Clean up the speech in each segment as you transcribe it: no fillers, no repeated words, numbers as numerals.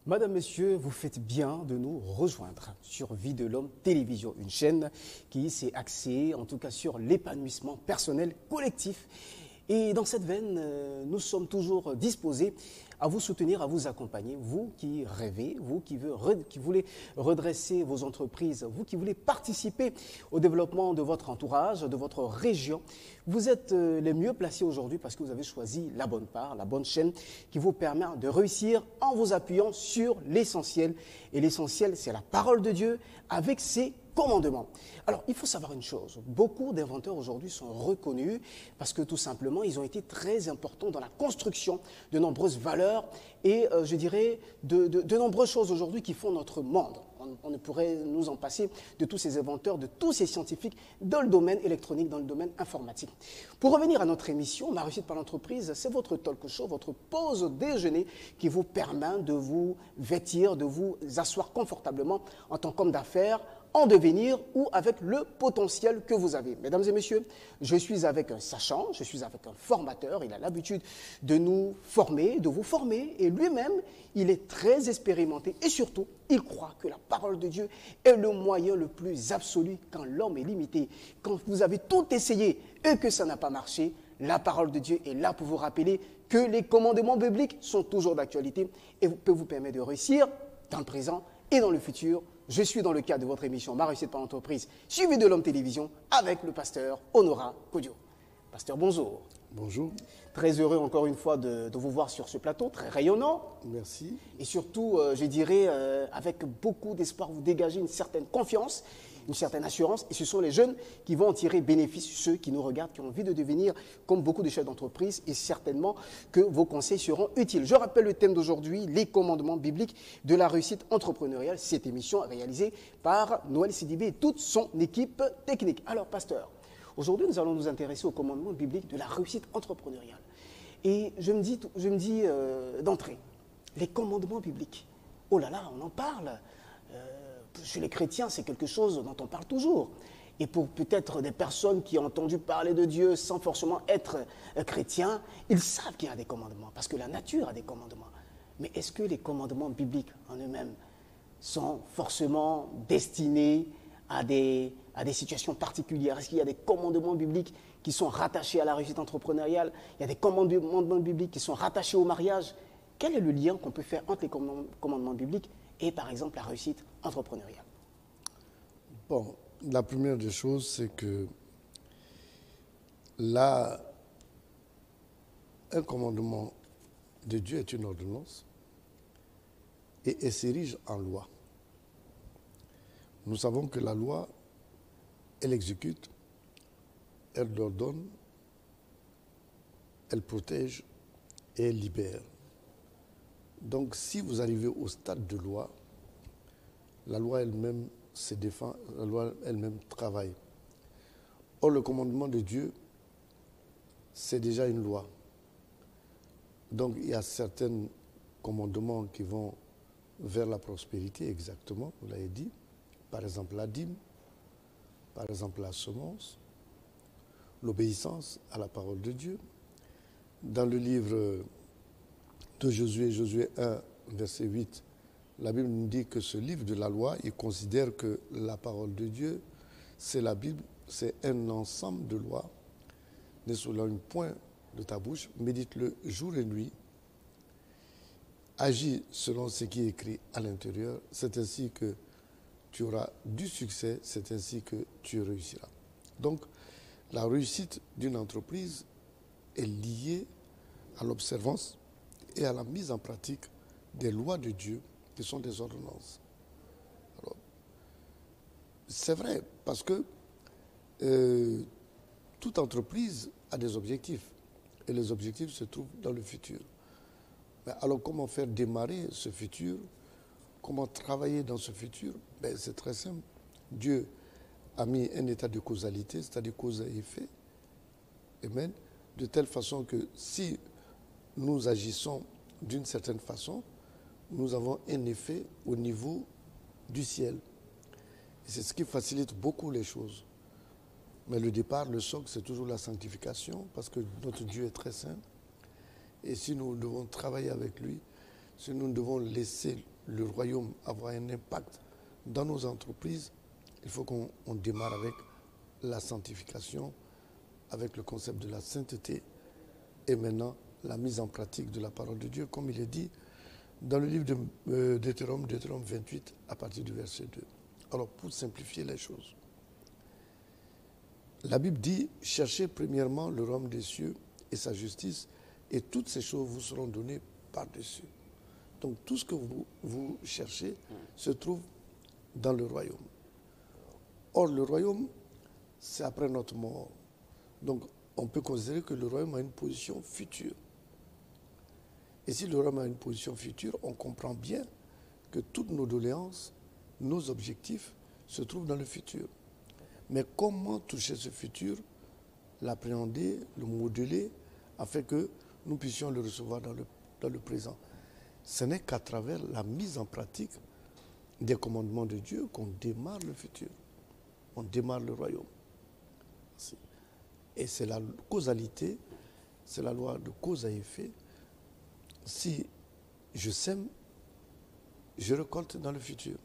Madame, Monsieur, vous faites bien de nous rejoindre sur Vie de l'Homme Télévision, une chaîne qui s'est axée en tout cas sur l'épanouissement personnel collectif. Et dans cette veine, nous sommes toujours disposés à vous soutenir, à vous accompagner, vous qui rêvez, vous qui voulez redresser vos entreprises, vous qui voulez participer au développement de votre entourage, de votre région. Vous êtes les mieux placés aujourd'hui parce que vous avez choisi la bonne part, la bonne chaîne qui vous permet de réussir en vous appuyant sur l'essentiel. Et l'essentiel, c'est la parole de Dieu avec ses commandements. Alors, il faut savoir une chose, beaucoup d'inventeurs aujourd'hui sont reconnus parce que tout simplement, ils ont été très importants dans la construction de nombreuses valeurs et je dirais de nombreuses choses aujourd'hui qui font notre monde. On ne pourrait nous en passer de tous ces inventeurs, de tous ces scientifiques dans le domaine électronique, dans le domaine informatique. Pour revenir à notre émission, Ma réussite par l'entreprise, c'est votre talk show, votre pause déjeuner qui vous permet de vous vêtir, de vous asseoir confortablement en tant qu'homme d'affaires, en devenir ou avec le potentiel que vous avez. Mesdames et messieurs, je suis avec un sachant, je suis avec un formateur, il a l'habitude de nous former, de vous former, et lui-même, il est très expérimenté et surtout, il croit que la parole de Dieu est le moyen le plus absolu quand l'homme est limité. Quand vous avez tout essayé et que ça n'a pas marché, la parole de Dieu est là pour vous rappeler que les commandements bibliques sont toujours d'actualité et peut vous permettre de réussir dans le présent et dans le futur. Je suis dans le cadre de votre émission Ma réussite par l'entreprise, suivi de l'Homme Télévision, avec le pasteur Honora Kodio. Pasteur, bonjour. Bonjour. Très heureux encore une fois de vous voir sur ce plateau, très rayonnant. Merci. Et surtout, je dirais, avec beaucoup d'espoir, vous dégagez une certaine confiance, une certaine assurance. Et ce sont les jeunes qui vont en tirer bénéfice, ceux qui nous regardent, qui ont envie de devenir comme beaucoup de chefs d'entreprise. Et certainement que vos conseils seront utiles. Je rappelle le thème d'aujourd'hui, les commandements bibliques de la réussite entrepreneuriale. Cette émission est réalisée par Noël Sidibé et toute son équipe technique. Alors, pasteur, aujourd'hui, nous allons nous intéresser aux commandements bibliques de la réussite entrepreneuriale. Et je me dis d'entrée, les commandements bibliques, oh là là, on en parle. Chez les chrétiens, c'est quelque chose dont on parle toujours. Et pour peut-être des personnes qui ont entendu parler de Dieu sans forcément être chrétiens, ils savent qu'il y a des commandements, parce que la nature a des commandements. Mais est-ce que les commandements bibliques en eux-mêmes sont forcément destinés à des situations particulières? Est-ce qu'il y a des commandements bibliques qui sont rattachés à la réussite entrepreneuriale? Il y a des commandements bibliques qui sont rattachés au mariage? Quel est le lien qu'on peut faire entre les commandements bibliques et, par exemple, la réussite entrepreneuriale? Bon, la première des choses, c'est que là, un commandement de Dieu est une ordonnance et s'érige en loi. Nous savons que la loi, elle exécute, elle ordonne, elle protège et elle libère. Donc, si vous arrivez au stade de loi, la loi elle-même se défend, la loi elle-même travaille. Or, le commandement de Dieu, c'est déjà une loi. Donc, il y a certains commandements qui vont vers la prospérité, exactement, vous l'avez dit. Par exemple, la dîme, par exemple, la semence, l'obéissance à la parole de Dieu. Dans le livre de Josué, Josué 1, verset 8, la Bible nous dit que ce livre de la loi, il considère que la parole de Dieu, c'est la Bible, c'est un ensemble de lois, né sur une pointe de ta bouche, médite-le jour et nuit, agis selon ce qui est écrit à l'intérieur, c'est ainsi que tu auras du succès, c'est ainsi que tu réussiras. Donc, la réussite d'une entreprise est liée à l'observance et à la mise en pratique des lois de Dieu qui sont des ordonnances. Alors, c'est vrai, parce que toute entreprise a des objectifs et les objectifs se trouvent dans le futur. Mais alors, comment faire démarrer ce futur? Comment travailler dans ce futur? Ben, c'est très simple. Dieu a mis un état de causalité, c'est-à-dire cause et effet, amen, de telle façon que si nous agissons d'une certaine façon, nous avons un effet au niveau du ciel. Et c'est ce qui facilite beaucoup les choses. Mais le départ, le socle, c'est toujours la sanctification, parce que notre Dieu est très saint. Et si nous devons travailler avec lui, si nous devons laisser le royaume avoir un impact dans nos entreprises, il faut qu'on démarre avec la sanctification, avec le concept de la sainteté et maintenant la mise en pratique de la parole de Dieu, comme il est dit dans le livre de Deutéronome 28, à partir du verset 2. Alors, pour simplifier les choses, la Bible dit « Cherchez premièrement le royaume des cieux et sa justice, et toutes ces choses vous seront données par-dessus. » Donc, tout ce que vous cherchez se trouve dans le royaume. Or, le royaume, c'est après notre mort. Donc, on peut considérer que le royaume a une position future. Et si le royaume a une position future, on comprend bien que toutes nos doléances, nos objectifs se trouvent dans le futur. Mais comment toucher ce futur, l'appréhender, le modeler, afin que nous puissions le recevoir dans le présent? Ce n'est qu'à travers la mise en pratique des commandements de Dieu qu'on démarre le futur. On démarre le royaume. Et c'est la causalité, c'est la loi de cause à effet. Si je sème, je récolte dans le futur.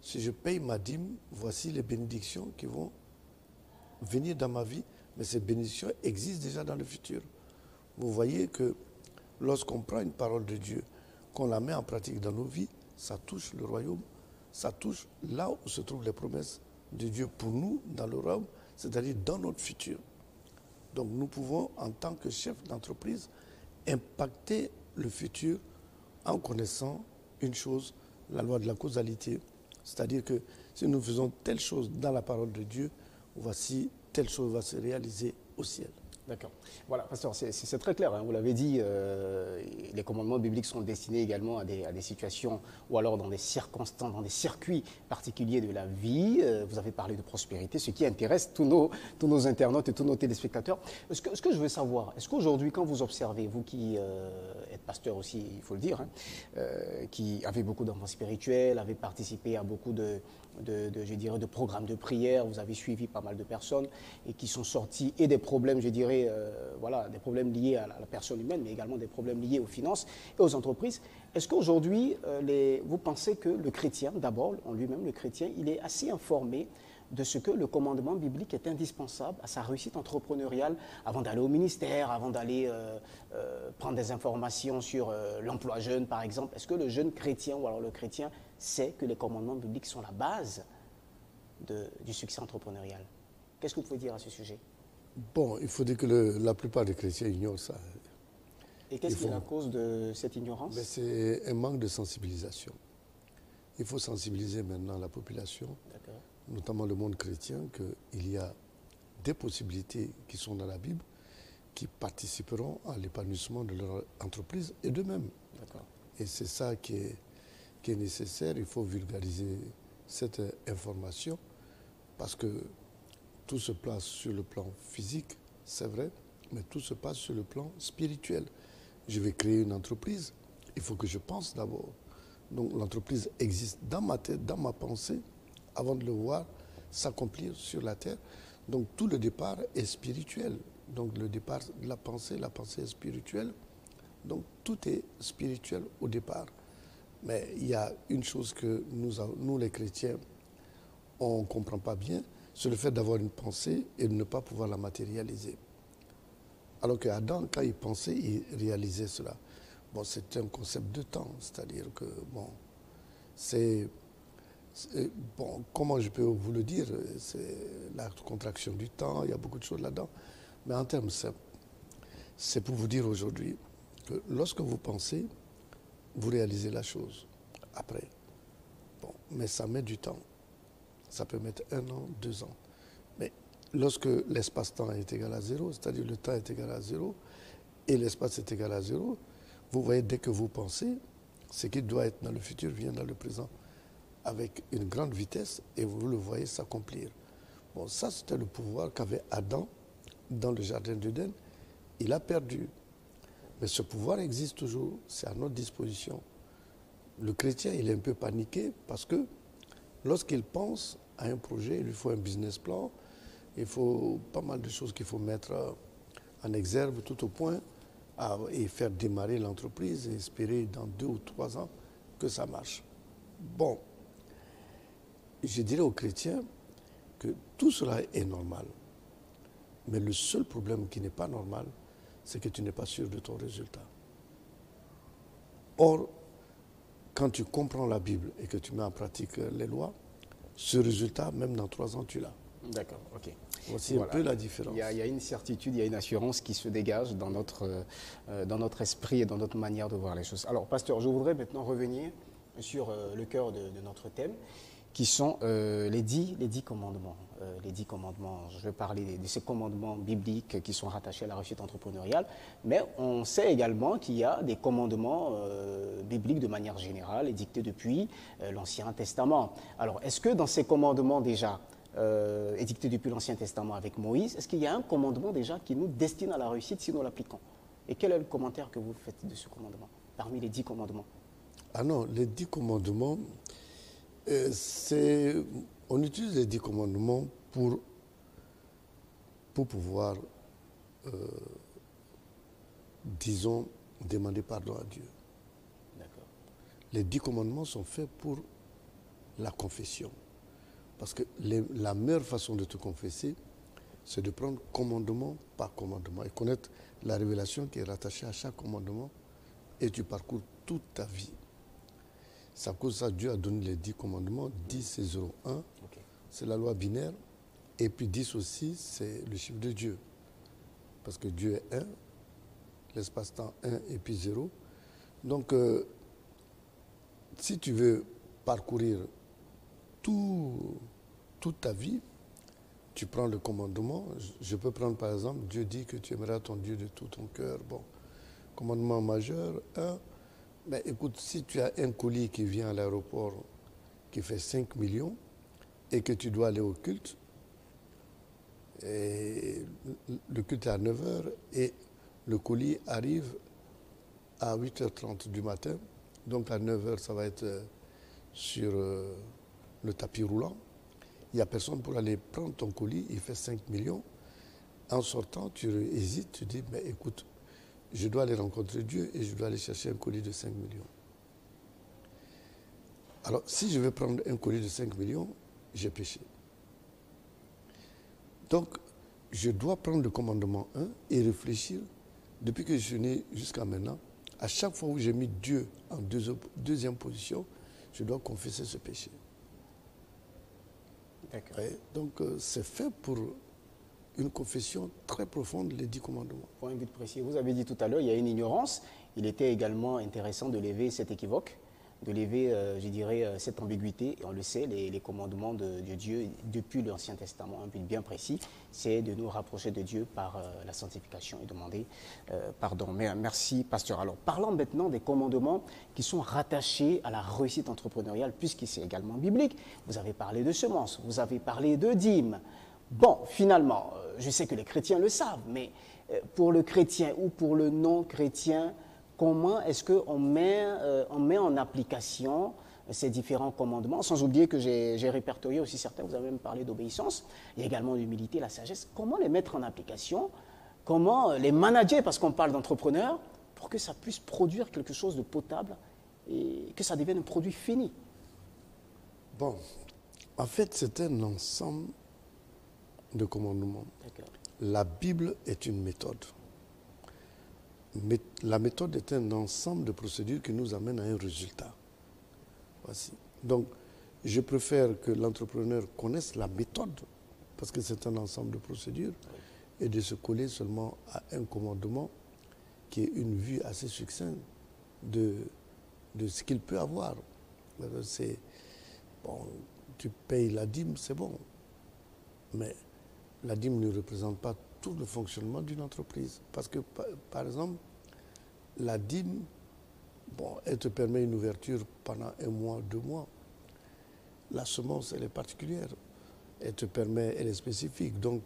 Si je paye ma dîme, voici les bénédictions qui vont venir dans ma vie, mais ces bénédictions existent déjà dans le futur. Vous voyez que lorsqu'on prend une parole de Dieu, qu'on la met en pratique dans nos vies, ça touche le royaume, ça touche là où se trouvent les promesses de Dieu pour nous, dans le royaume, c'est-à-dire dans notre futur. Donc nous pouvons, en tant que chef d'entreprise, impacter le futur en connaissant une chose, la loi de la causalité. C'est-à-dire que si nous faisons telle chose dans la parole de Dieu, voici telle chose va se réaliser au ciel. D'accord. Voilà, pasteur, c'est très clair, hein. Vous l'avez dit, les commandements bibliques sont destinés également à des situations ou alors dans des circonstances, dans des circuits particuliers de la vie. Vous avez parlé de prospérité, ce qui intéresse tous nos internautes et tous nos téléspectateurs. Ce que je veux savoir, est-ce qu'aujourd'hui, quand vous observez, vous qui êtes pasteur aussi, il faut le dire, hein, qui avez beaucoup d'enfants spirituels, avez participé à beaucoup je dirais, de programmes de prière, vous avez suivi pas mal de personnes et qui sont sortis et des problèmes, je dirais, voilà, des problèmes liés à la personne humaine, mais également des problèmes liés aux finances et aux entreprises. Est-ce qu'aujourd'hui, vous pensez que le chrétien, d'abord, en lui-même, le chrétien, il est assez informé de ce que le commandement biblique est indispensable à sa réussite entrepreneuriale avant d'aller au ministère, avant d'aller prendre des informations sur l'emploi jeune, par exemple? Est-ce que le jeune chrétien ou alors le chrétien sait que les commandements bibliques sont la base du succès entrepreneurial? Qu'est-ce que vous pouvez dire à ce sujet? Bon, il faut dire que la plupart des chrétiens ignorent ça. Et qu'est-ce qui est la cause de cette ignorance? C'est un manque de sensibilisation. Il faut sensibiliser maintenant la population, notamment le monde chrétien, qu'il y a des possibilités qui sont dans la Bible qui participeront à l'épanouissement de leur entreprise et d'eux-mêmes. Et c'est ça qui est nécessaire. Il faut vulgariser cette information parce que tout se place sur le plan physique, c'est vrai, mais tout se passe sur le plan spirituel. Je vais créer une entreprise, il faut que je pense d'abord. Donc l'entreprise existe dans ma tête, dans ma pensée, avant de le voir s'accomplir sur la terre. Donc tout le départ est spirituel. Donc le départ de la pensée est spirituelle. Donc tout est spirituel au départ. Mais il y a une chose que nous les chrétiens, on ne comprend pas bien, c'est le fait d'avoir une pensée et de ne pas pouvoir la matérialiser. Alors qu'Adam, quand il pensait, il réalisait cela. Bon, c'est un concept de temps, c'est-à-dire que, bon, bon, comment je peux vous le dire, c'est la contraction du temps, il y a beaucoup de choses là-dedans. Mais en termes simples, c'est pour vous dire aujourd'hui que lorsque vous pensez, vous réalisez la chose après. Bon, mais ça met du temps. Ça peut mettre 1 an, 2 ans. Mais lorsque l'espace-temps est égal à 0, c'est-à-dire le temps est égal à 0 et l'espace est égal à 0, vous voyez, dès que vous pensez, ce qui doit être dans le futur vient dans le présent avec une grande vitesse et vous le voyez s'accomplir. Bon, ça c'était le pouvoir qu'avait Adam dans le jardin d'Éden. Il a perdu. Mais ce pouvoir existe toujours, c'est à notre disposition. Le chrétien, il est un peu paniqué parce que lorsqu'il pense à un projet, il lui faut un business plan, il faut pas mal de choses qu'il faut mettre en exergue tout au point et faire démarrer l'entreprise et espérer dans 2 ou 3 ans que ça marche. Bon, je dirais aux chrétiens que tout cela est normal. Mais le seul problème qui n'est pas normal, c'est que tu n'es pas sûr de ton résultat. Or, quand tu comprends la Bible et que tu mets en pratique les lois, ce résultat, même dans 3 ans, tu l'as. D'accord, ok. Voici un peu la différence. Il y a une certitude, il y a une assurance qui se dégage dans notre esprit et dans notre manière de voir les choses. Alors, pasteur, je voudrais maintenant revenir sur le cœur de notre thème, qui sont les 10 commandements. Les 10 commandements, je vais parler de ces commandements bibliques qui sont rattachés à la réussite entrepreneuriale, mais on sait également qu'il y a des commandements bibliques de manière générale édictés depuis l'Ancien Testament. Alors, est-ce que dans ces commandements déjà, édictés depuis l'Ancien Testament avec Moïse, est-ce qu'il y a un commandement déjà qui nous destine à la réussite si nous l'appliquons? Et quel est le commentaire que vous faites de ce commandement, parmi les 10 commandements? Ah non, les 10 commandements, on utilise les 10 commandements pour pouvoir, disons, demander pardon à Dieu. D'accord. Les 10 commandements sont faits pour la confession. Parce que la meilleure façon de te confesser, c'est de prendre commandement par commandement et connaître la révélation qui est rattachée à chaque commandement et tu parcours toute ta vie. C'est à cause de ça que Dieu a donné les 10 commandements. 10, c'est 0, 1. Okay. C'est la loi binaire. Et puis 10 aussi, c'est le chiffre de Dieu. Parce que Dieu est 1, l'espace-temps 1 et puis 0. Donc, si tu veux parcourir toute ta vie, tu prends le commandement. Je peux prendre par exemple, Dieu dit que tu aimeras ton Dieu de tout ton cœur. Bon, commandement majeur, 1. Mais écoute, si tu as un colis qui vient à l'aéroport qui fait 5 millions et que tu dois aller au culte, et le culte est à 9 h et le colis arrive à 8h30 du matin, donc à 9 h ça va être sur le tapis roulant. Il n'y a personne pour aller prendre ton colis, il fait 5 millions. En sortant, tu hésites, tu dis, mais écoute, je dois aller rencontrer Dieu et je dois aller chercher un colis de 5 millions. Alors, si je vais prendre un colis de 5 millions, j'ai péché. Donc, je dois prendre le commandement 1 et réfléchir, depuis que je suis né jusqu'à maintenant, à chaque fois où j'ai mis Dieu en deuxième position, je dois confesser ce péché. D'accord. Ouais, donc, c'est fait pour une confession très profonde, les 10 commandements. Pour un but précis, vous avez dit tout à l'heure, il y a une ignorance. Il était également intéressant de lever cet équivoque, de lever, je dirais, cette ambiguïté. Et on le sait, les commandements de Dieu depuis l'Ancien Testament, un but bien précis, c'est de nous rapprocher de Dieu par la sanctification et demander pardon. Mais merci, pasteur. Alors, parlons maintenant des commandements qui sont rattachés à la réussite entrepreneuriale, puisque c'est également biblique. Vous avez parlé de semences, vous avez parlé de dîmes. Bon, finalement, je sais que les chrétiens le savent, mais pour le chrétien ou pour le non-chrétien, comment est-ce qu'on met en application ces différents commandements, sans oublier que j'ai répertorié aussi certains, vous avez même parlé d'obéissance, il y a également l'humilité, la sagesse. Comment les mettre en application? Comment les manager, parce qu'on parle d'entrepreneurs, pour que ça puisse produire quelque chose de potable et que ça devienne un produit fini? Bon, en fait, c'est un ensemble de commandements. La Bible est une méthode. Mais la méthode est un ensemble de procédures qui nous amènent à un résultat. Voici. Donc, je préfère que l'entrepreneur connaisse la méthode, parce que c'est un ensemble de procédures, et de se coller seulement à un commandement qui est une vue assez succincte de ce qu'il peut avoir. C'est, bon, tu payes la dîme, c'est bon. Mais la dîme ne représente pas tout le fonctionnement d'une entreprise. Parce que, par exemple, la dîme, bon, elle te permet une ouverture pendant 1 mois, 2 mois. La semence, elle est particulière. Elle te permet, elle est spécifique. Donc,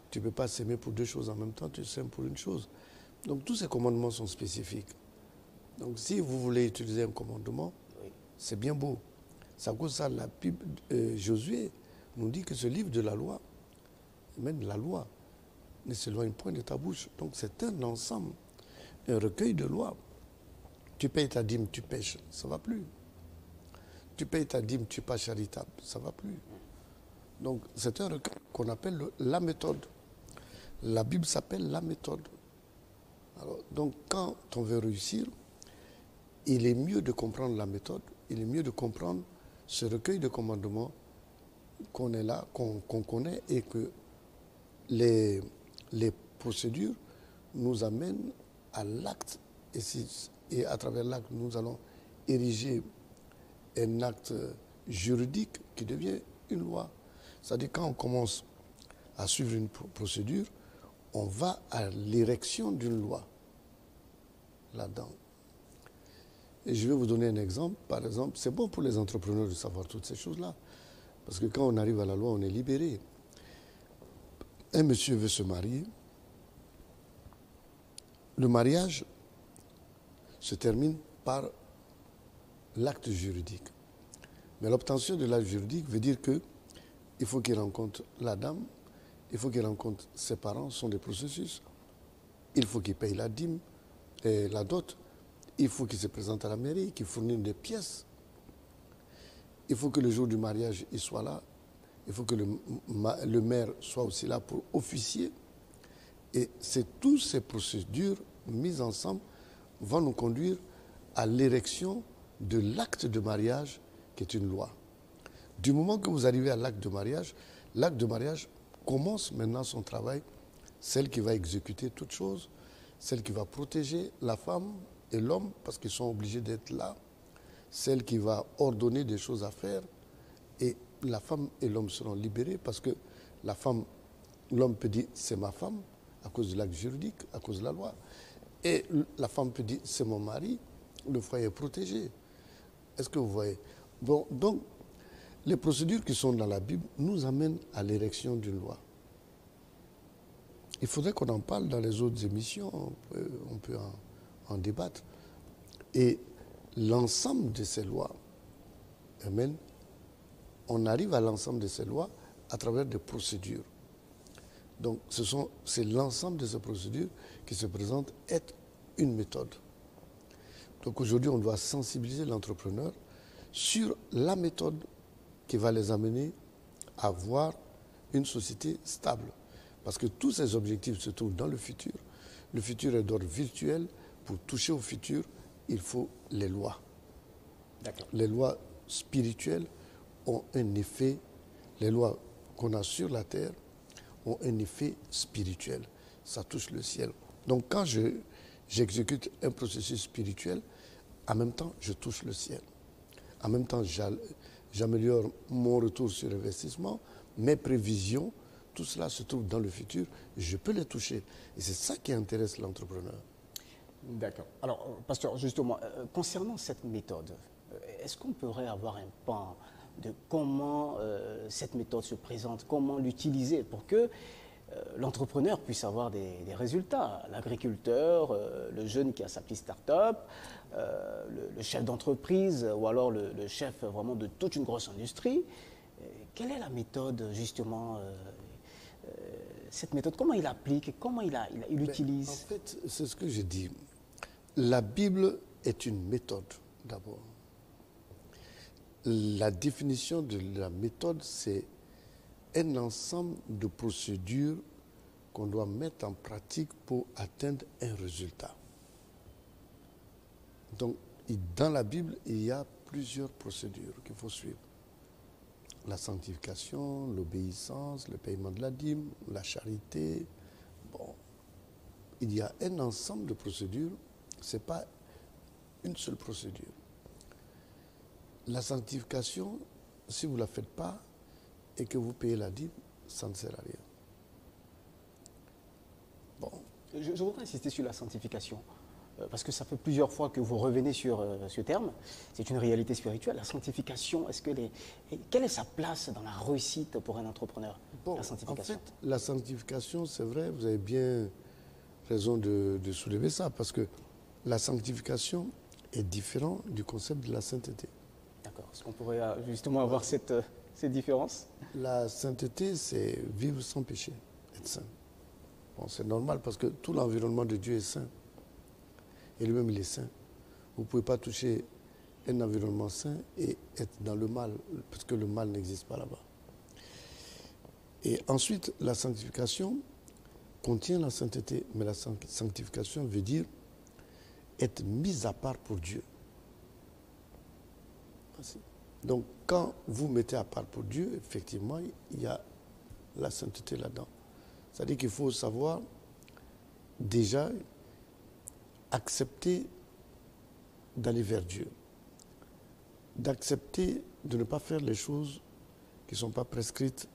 tu ne peux pas s'aimer pour 2 choses en même temps, tu s'aimes pour une chose. Donc, tous ces commandements sont spécifiques. Donc, si vous voulez utiliser un commandement, c'est bien beau. C'est à cause de ça, la Bible, Josué nous dit que ce livre de la loi, même la loi, ne s'éloigne point de ta bouche. Donc c'est un ensemble. un recueil de lois. Tu payes ta dîme, tu pêches, ça ne va plus. Tu payes ta dîme, tu n'es pas charitable, ça ne va plus. Donc, c'est un recueil qu'on appelle la méthode. La Bible s'appelle la méthode. Alors, donc, quand on veut réussir, il est mieux de comprendre la méthode, il est mieux de comprendre ce recueil de commandements qu'on est là, qu'on connaît, et que les procédures nous amènent à l'acte. Et à travers l'acte, nous allons ériger un acte juridique qui devient une loi. C'est-à-dire quand on commence à suivre une procédure, on va à l'érection d'une loi là-dedans. Et je vais vous donner un exemple. Par exemple, c'est bon pour les entrepreneurs de savoir toutes ces choses-là. Parce que quand on arrive à la loi, on est libéré. Un monsieur veut se marier. Le mariage se termine par l'acte juridique. Mais l'obtention de l'acte juridique veut dire qu'il faut qu'il rencontre la dame, il faut qu'il rencontre ses parents, ce sont des processus. Il faut qu'il paye la dîme et la dot. Il faut qu'il se présente à la mairie, qu'il fournisse des pièces. Il faut que le jour du mariage, il soit là. Il faut que le maire soit aussi là pour officier. Et c'est toutes ces procédures mises ensemble vont nous conduire à l'érection de l'acte de mariage qui est une loi. Du moment que vous arrivez à l'acte de mariage commence maintenant son travail, celle qui va exécuter toutes choses, celle qui va protéger la femme et l'homme parce qu'ils sont obligés d'être là, celle qui va ordonner des choses à faire, et la femme et l'homme seront libérés parce que la femme, l'homme peut dire c'est ma femme à cause de l'acte juridique, à cause de la loi, et la femme peut dire c'est mon mari, le foyer est protégé. Est-ce que vous voyez? Bon, donc, les procédures qui sont dans la Bible nous amènent à l'érection d'une loi. Il faudrait qu'on en parle dans les autres émissions, on peut en débattre. Et l'ensemble de ces lois, amen, on arrive à l'ensemble de ces lois à travers des procédures. Donc, c'est l'ensemble de ces procédures qui se présentent être une méthode. Donc, aujourd'hui, on doit sensibiliser l'entrepreneur sur la méthode qui va les amener à avoir une société stable. Parce que tous ces objectifs se trouvent dans le futur. Le futur est d'ordre virtuel. Pour toucher au futur, il faut les lois. D'accord. Les lois spirituelles ont un effet, les lois qu'on a sur la terre ont un effet spirituel. Ça touche le ciel. Donc quand j'exécute un processus spirituel, en même temps, je touche le ciel. En même temps, j'améliore mon retour sur investissement, mes prévisions, tout cela se trouve dans le futur, je peux les toucher. Et c'est ça qui intéresse l'entrepreneur. D'accord. Alors, pasteur, justement, concernant cette méthode, est-ce qu'on pourrait avoir un pan de comment cette méthode se présente, comment l'utiliser pour que l'entrepreneur puisse avoir des résultats? L'agriculteur, le jeune qui a sa petite start-up, le chef d'entreprise ou alors le chef vraiment de toute une grosse industrie. Quelle est la méthode, justement, cette méthode, comment il applique, comment il utilise? En fait, c'est ce que je dis. La Bible est une méthode, d'abord. La définition de la méthode, c'est un ensemble de procédures qu'on doit mettre en pratique pour atteindre un résultat. Donc, dans la Bible, il y a plusieurs procédures qu'il faut suivre. La sanctification, l'obéissance, le paiement de la dîme, la charité. Bon, il y a un ensemble de procédures, ce n'est pas une seule procédure. La sanctification, si vous ne la faites pas et que vous payez la dîme, ça ne sert à rien. Bon. Je voudrais insister sur la sanctification, parce que ça fait plusieurs fois que vous revenez sur ce terme. C'est une réalité spirituelle. La sanctification, quelle est sa place dans la réussite pour un entrepreneur? Bon, la sanctification. En fait, la sanctification, c'est vrai, vous avez bien raison de soulever ça, parce que la sanctification est différente du concept de la sainteté. D'accord. Est-ce qu'on pourrait justement avoir cette différence? La sainteté, c'est vivre sans péché, être saint. Bon, c'est normal parce que tout l'environnement de Dieu est saint. et lui-même il est saint. Vous ne pouvez pas toucher un environnement sain et être dans le mal, parce que le mal n'existe pas là-bas. Et ensuite, la sanctification contient la sainteté, mais la sanctification veut dire être mis à part pour Dieu. Donc, quand vous mettez à part pour Dieu, effectivement, il y a la sainteté là-dedans. C'est-à-dire qu'il faut savoir déjà accepter d'aller vers Dieu, d'accepter de ne pas faire les choses qui ne sont pas prescrites,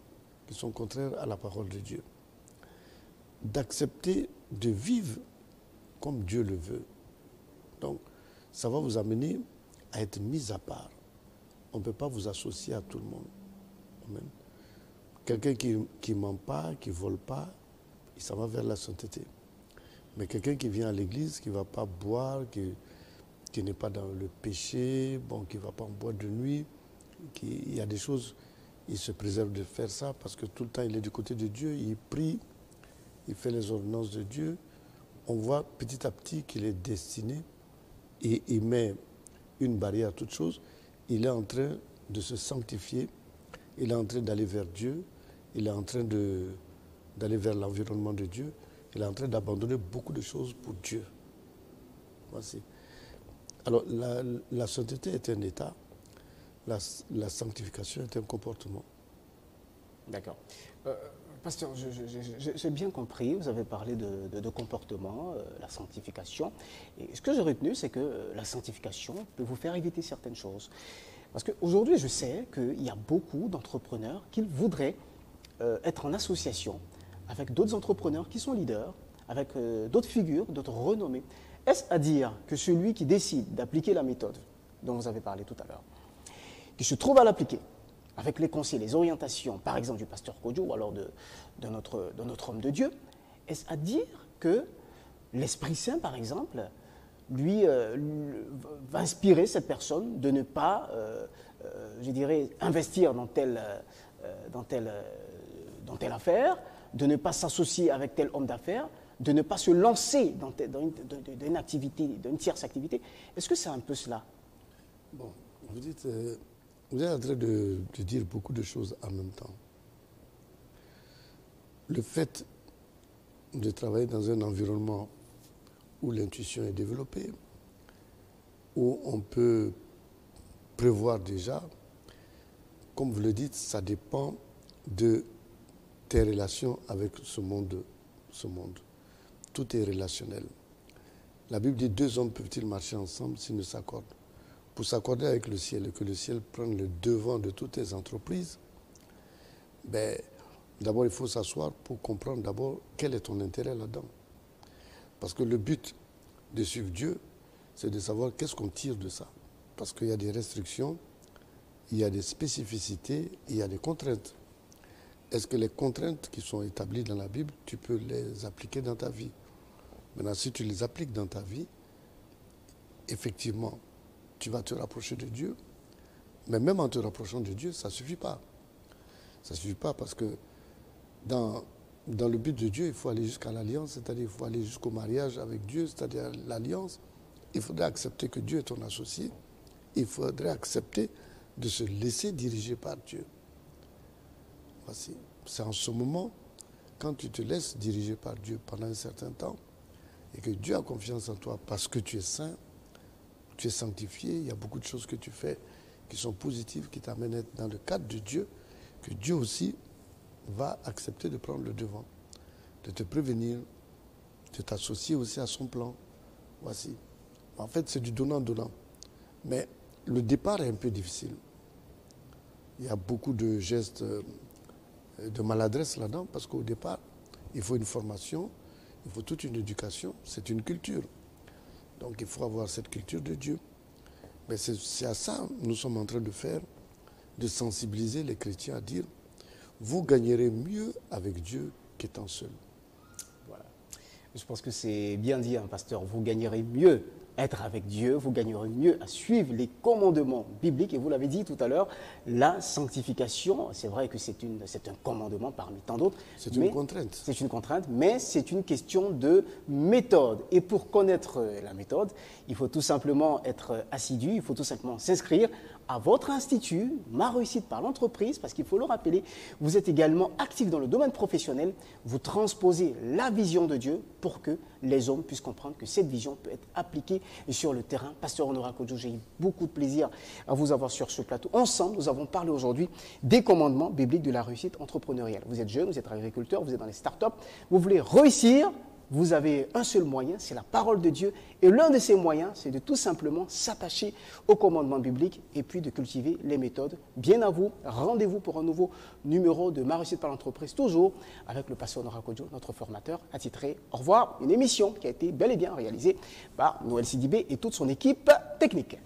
qui sont contraires à la parole de Dieu, d'accepter de vivre comme Dieu le veut. Donc, ça va vous amener à être mis à part. On ne peut pas vous associer à tout le monde. Amen. Quelqu'un qui ne ment pas, qui ne vole pas, ça va vers la sainteté. Mais quelqu'un qui vient à l'église, qui ne va pas boire, qui n'est pas dans le péché, bon, qui ne va pas en boîte de nuit, il y a des choses, il se préserve de faire ça parce que tout le temps il est du côté de Dieu, il prie, il fait les ordonnances de Dieu. On voit petit à petit qu'il est destiné et il met une barrière à toute chose. Il est en train de se sanctifier, il est en train d'aller vers Dieu, il est en train d'aller vers l'environnement de Dieu, il est en train d'abandonner beaucoup de choses pour Dieu. Voici. Alors, la sainteté est un état, la sanctification est un comportement. D'accord. Pasteur, j'ai bien compris, vous avez parlé de comportement, la sanctification. Et ce que j'ai retenu, c'est que la sanctification peut vous faire éviter certaines choses. Parce qu'aujourd'hui, je sais qu'il y a beaucoup d'entrepreneurs qui voudraient être en association avec d'autres entrepreneurs qui sont leaders, avec d'autres figures, d'autres renommées. Est-ce à dire que celui qui décide d'appliquer la méthode dont vous avez parlé tout à l'heure, qui se trouve à l'appliquer, avec les conseils, les orientations, par exemple du pasteur Kodjo ou alors de notre homme de Dieu, est-ce à dire que l'Esprit Saint, par exemple, lui va inspirer cette personne de ne pas, je dirais, investir dans telle affaire, de ne pas s'associer avec tel homme d'affaires, de ne pas se lancer dans une activité, dans une tierce activité. Est-ce que c'est un peu cela? Bon, vous dites, vous êtes en train de dire beaucoup de choses en même temps. Le fait de travailler dans un environnement où l'intuition est développée, où on peut prévoir déjà, comme vous le dites, ça dépend de tes relations avec ce monde. Tout est relationnel. La Bible dit, 2 hommes peuvent-ils marcher ensemble s'ils ne s'accordent? Pour s'accorder avec le ciel et que le ciel prenne le devant de toutes les entreprises, ben, d'abord il faut s'asseoir pour comprendre d'abord quel est ton intérêt là-dedans. Parce que le but de suivre Dieu, c'est de savoir qu'est-ce qu'on tire de ça. Parce qu'il y a des restrictions, il y a des spécificités, il y a des contraintes. Est-ce que les contraintes qui sont établies dans la Bible, tu peux les appliquer dans ta vie? Maintenant, si tu les appliques dans ta vie, effectivement, tu vas te rapprocher de Dieu. Mais même en te rapprochant de Dieu, ça ne suffit pas. Ça ne suffit pas parce que dans le but de Dieu, il faut aller jusqu'à l'alliance, c'est-à-dire il faut aller jusqu'au mariage avec Dieu, c'est-à-dire l'alliance. Il faudrait accepter que Dieu est ton associé. Il faudrait accepter de se laisser diriger par Dieu. Voici. C'est en ce moment, quand tu te laisses diriger par Dieu pendant un certain temps, et que Dieu a confiance en toi parce que tu es saint, tu es sanctifié, il y a beaucoup de choses que tu fais qui sont positives, qui t'amènent à être dans le cadre de Dieu, que Dieu aussi va accepter de prendre le devant, de te prévenir, de t'associer aussi à son plan. Voici. En fait, c'est du donnant-donnant. Mais le départ est un peu difficile. Il y a beaucoup de gestes de maladresse là-dedans, parce qu'au départ, il faut une formation, il faut toute une éducation, c'est une culture. Donc il faut avoir cette culture de Dieu. Mais c'est à ça que nous sommes en train de faire, de sensibiliser les chrétiens à dire, vous gagnerez mieux avec Dieu qu'étant seul. Voilà. Je pense que c'est bien dit, hein, pasteur, vous gagnerez mieux être avec Dieu, vous gagnerez mieux à suivre les commandements bibliques. Et vous l'avez dit tout à l'heure, la sanctification, c'est vrai que c'est un commandement parmi tant d'autres. C'est une contrainte. C'est une contrainte, mais c'est une question de méthode. Et pour connaître la méthode, il faut tout simplement être assidu, il faut tout simplement s'inscrire à votre institut, Ma Réussite par l'entreprise, parce qu'il faut le rappeler, vous êtes également actif dans le domaine professionnel, vous transposez la vision de Dieu pour que les hommes puissent comprendre que cette vision peut être appliquée sur le terrain. Pasteur Honorat Kodjo, j'ai eu beaucoup de plaisir à vous avoir sur ce plateau. Ensemble, nous avons parlé aujourd'hui des commandements bibliques de la réussite entrepreneuriale. Vous êtes jeune, vous êtes agriculteur, vous êtes dans les startups, vous voulez réussir. Vous avez un seul moyen, c'est la parole de Dieu. Et l'un de ces moyens, c'est de tout simplement s'attacher aux commandements bibliques et puis de cultiver les méthodes. Bien à vous, rendez-vous pour un nouveau numéro de Ma Réussite par l'entreprise, toujours avec le pasteur Honorat Kodjo, notre formateur attitré. Au revoir, une émission qui a été bel et bien réalisée par Noël Sidibé et toute son équipe technique.